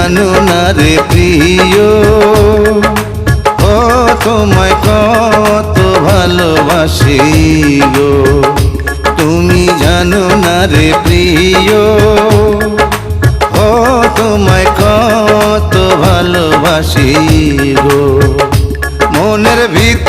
জানো না রে প্রিয়, ও তোমায় কত ভালোবাসি গো। তুমি জানো না রে প্রিয়, ও তোমায় কত ভালোবাসি গো। মনের ভিতর